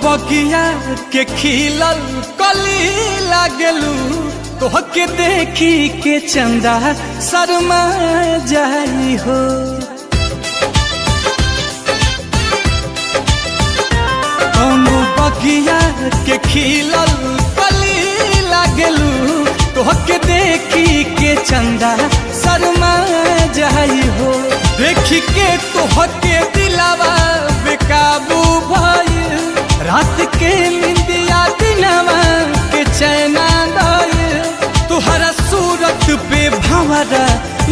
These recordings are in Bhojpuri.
बगिया के खिलल कली लागलू तोहके देखी के चंदा शर्मा जाई हो। बगिया के खिलल कली लागलू तोहके देखी के चंदा शर्मा जाई हो। देखी के तोहके दिलावा बेकाबू भइल रात के निंदिया दिनवा के चैना दइल तुहरा सूरत पे भंवरा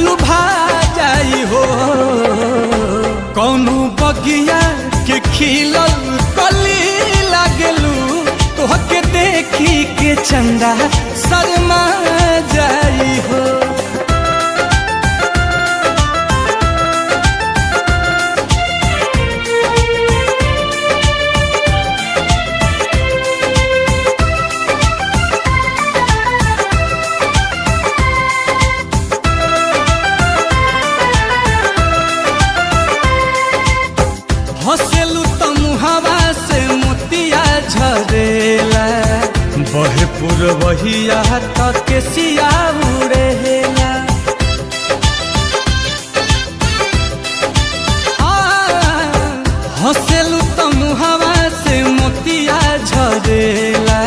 लुभा जाई हो। कौनो बगिया के खिलल कली लागलू तोहके देखी के चंदा शर्मा जाई हो। हंसेलू तो मुहावा से मोतिया झरेला बहे पुरवहिया तक के सिया उड़ेला। हंसेलू तो मुहावा से मोतिया झरेला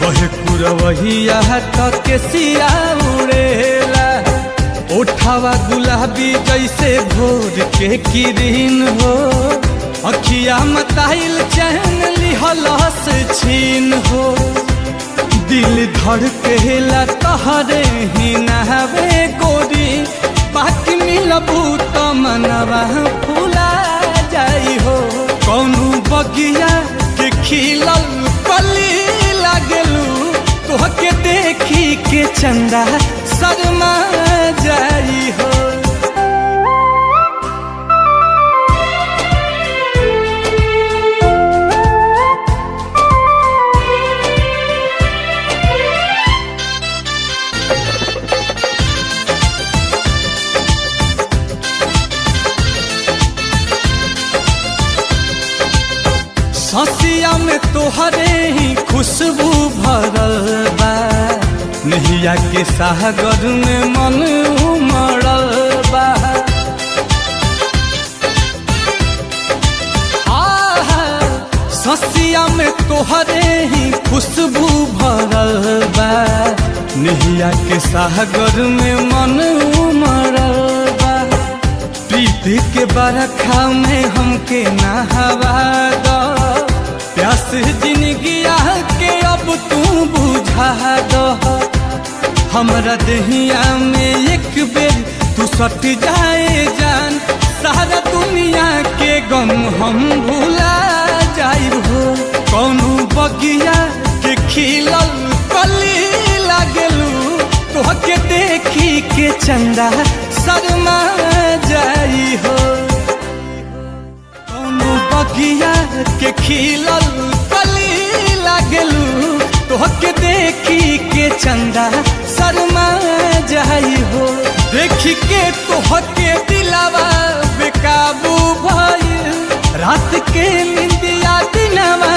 बहे पुरवहिया तक के सिया उड़ेला। ओठावा गुलाबी जैसे भोर के किरीन हो अखिया मताइल चैन लिहलस छीन हो। दिल धड़केला तहरे ही नहवे गोरी बाकी मिलबू तो मनवा फूला जाई हो। कौनो बगिया के खिलल कली लागलू तोहके देखी के चंदा शर्मा जाई हो। ससिया में तोहरे ही खुशबू भरल बा नहिया के सागर में मन उमड़ल बा। ससिया में तोहरे ही खुशबू भरल बा नहिया के सागर में मन उमड़ल बा। प्रीति के बरखा में हमके नहवा दो प्यास जिंदगिया के अब तू बुझा दो। हमरा दहिया में एक बेर तू सट जाए जान सारा दुनिया के गम हम भुला जाई हो। कौनो बगिया के खिलल कली लागलू तोहके देखी के चंदा शर्मा जाई हो। कौनो बगिया के खिलल कली लागलू तोहके देखी के चंदा शर्मा जाई हो। देखी के तोहके दिलावा बेकाबू भइल रात के निंदिया दिनवा